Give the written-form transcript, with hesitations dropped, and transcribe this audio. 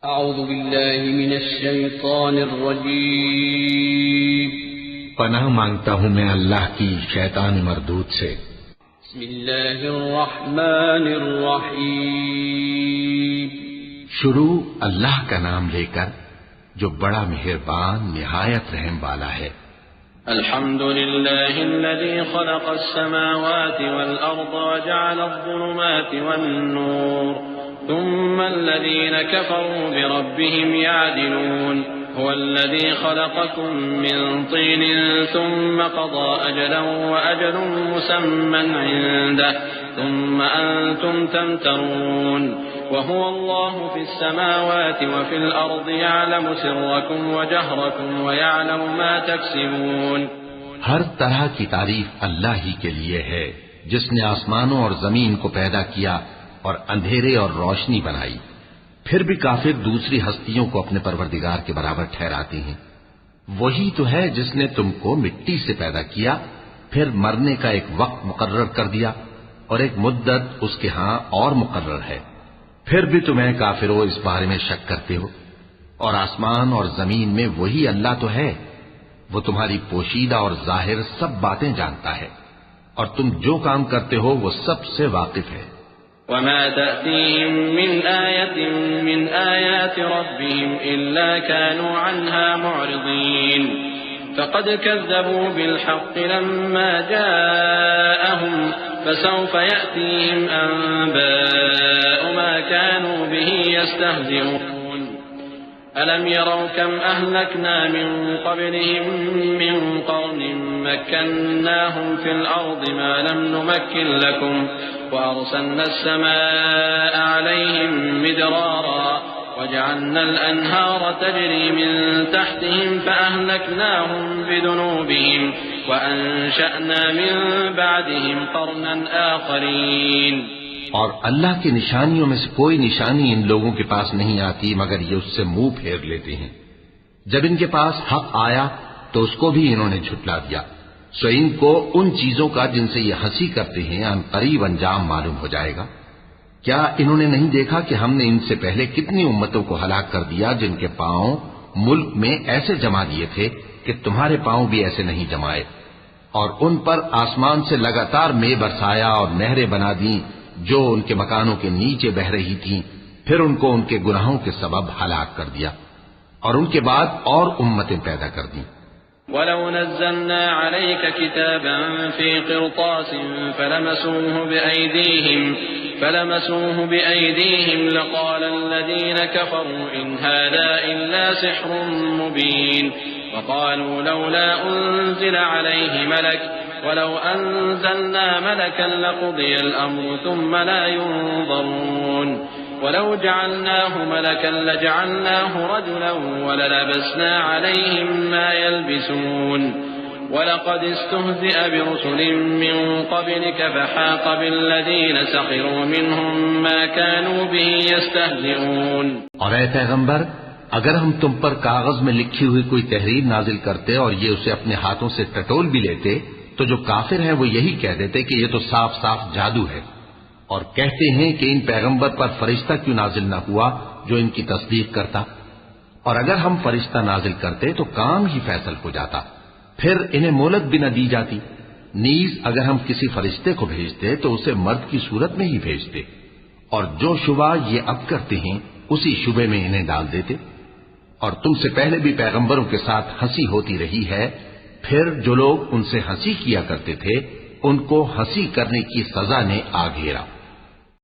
اعوذ باللہ من الشیطان الرجیم پناہ مانگتا ہوں میں اللہ کی شیطان مردود سے۔ بسم اللہ الرحمن الرحیم شروع اللہ کا نام لے کر جو بڑا مہربان نہایت رحم والا ہے۔ الحمد لله الذي خلق السماوات والأرض وجعل الظلمات والنور ثم الذين كفروا بربهم يعدلون هو الذي خلقكم من طين ثم قضى أجلا وأجل مسمى عنده ثم أنتم تمترون وهو الله في السماوات وفي الأرض يعلم سركم وجهركم ويعلم ما تكسبون۔ ہر طرح کی تعریف اللہ ہی کے لیے ہے جس نے آسمانوں اور زمین کو پیدا کیا اور اندھیرے اور روشنی بنائی۔ پھر بھی کافر دوسری ہستیوں کو اپنے پروردگار کے برابر ٹھہراتے ہیں۔ وہی تو ہے جس نے تم کو مٹی سے پیدا کیا، پھر مرنے کا ایک وقت مقرر کر دیا اور ایک مدت اس کے ہاں اور مقرر ہے، پھر بھی تمہیں کافروں اس بارے میں شک کرتے ہو۔ اور آسمان اور زمین میں وہی اللہ تو ہے، وہ تمہاری پوشیدہ اور ظاہر سب باتیں جانتا ہے، اور تم جو کام کرتے ہو وہ سب سے واقف ہے۔ وما تأتيهم من آية من آيات ربهم إلا كانوا عنها معرضين فقد كذبوا بالحق لما جاءهم فسوف يأتيهم أنباء ما كانوا به يستهزئون ألم يروا كم أهلكنا من قبلهم من قرن مكناهم في الأرض ما لم نمكن لكم وأرسلنا السماء عليهم مدرارا وجعلنا الأنهار تجري من تحتهم فأهلكناهم بذنوبهم وأنشأنا من بعدهم قرنا آخرين۔ اور اللہ کی نشانیوں میں سے کوئی نشانی ان لوگوں کے پاس نہیں آتی مگر یہ اس سے منہ پھیر لیتے ہیں۔ جب ان کے پاس حق آیا تو اس کو بھی انہوں نے جھٹلا دیا، سو ان کو ان چیزوں کا جن سے یہ ہنسی کرتے ہیں ان قریب انجام معلوم ہو جائے گا۔ کیا انہوں نے نہیں دیکھا کہ ہم نے ان سے پہلے کتنی امتوں کو ہلاک کر دیا جن کے پاؤں ملک میں ایسے جما دیے تھے کہ تمہارے پاؤں بھی ایسے نہیں جمائے، اور ان پر آسمان سے لگاتار مے برسایا اور نہریں بنا دیں جو ان کے مکانوں کے نیچے بہ رہی تھیں، پھر ان کو ان کے گناہوں کے سبب ہلاک کر دیا، اور ان کے بعد اور امتیں پیدا کر دیں۔ وَلَوْ نَزَّلْنَا عَلَيْكَ كِتَابًا فِي قِرْطَاسٍ فَلَمَسُوهُ بِأَيْدِيهِمْ لَقَالَ الَّذِينَ كَفَرُوا إِنْ هَذَا إِلَّا سِحْرٌ مُبِينٌ وَقَالُوا لَوْلَا أُنزِلَ عَلَيْهِ مَلَكٌ وَلَوْ أَنزَلْنَا مَلَكًا لَقُضِيَ الْأَمْرُ ثُمَّ لَا يُنظَرُونَ وَلَوْ جَعَلْنَاهُ مَلَكًا لَجَعَلْنَاهُ رَجُلًا وَلَلَبَسْنَا عَلَيْهِمْ مَا يَلْبِسُونَ وَلَقَدِ اسْتُهْزِئَ بِرُسُلٍ مِّن قَبْلِكَ فَحَاقَ بِالَّذِينَ سَخِرُوا مِنْهُم مَّا كَانُوا بِهِ يَسْتَهْزِئُونَ۔ اور اے پیغمبر، اگر ہم تم پر کاغذ میں لکھی ہوئی کوئی تحریر نازل کرتے اور یہ اسے اپنے ہاتھوں سے ٹٹول بھی لیتے تو جو کافر ہیں وہ یہی کہہ دیتے کہ یہ تو صاف صاف جادو ہے، اور کہتے ہیں کہ ان پیغمبر پر فرشتہ کیوں نازل نہ ہوا جو ان کی تصدیق کرتا، اور اگر ہم فرشتہ نازل کرتے تو کام ہی فیصل ہو جاتا، پھر انہیں مہلت بھی نہ دی جاتی۔ نیز اگر ہم کسی فرشتے کو بھیجتے تو اسے مرد کی صورت میں ہی بھیجتے، اور جو شبہ یہ اب کرتے ہیں اسی شبے میں انہیں ڈال دیتے۔ اور تم سے پہلے بھی پیغمبروں کے ساتھ ہنسی ہوتی رہی ہے، پھر جو لوگ ان سے ہنسی کیا کرتے تھے ان کو ہنسی کرنے کی سزا نے آ گھیرا۔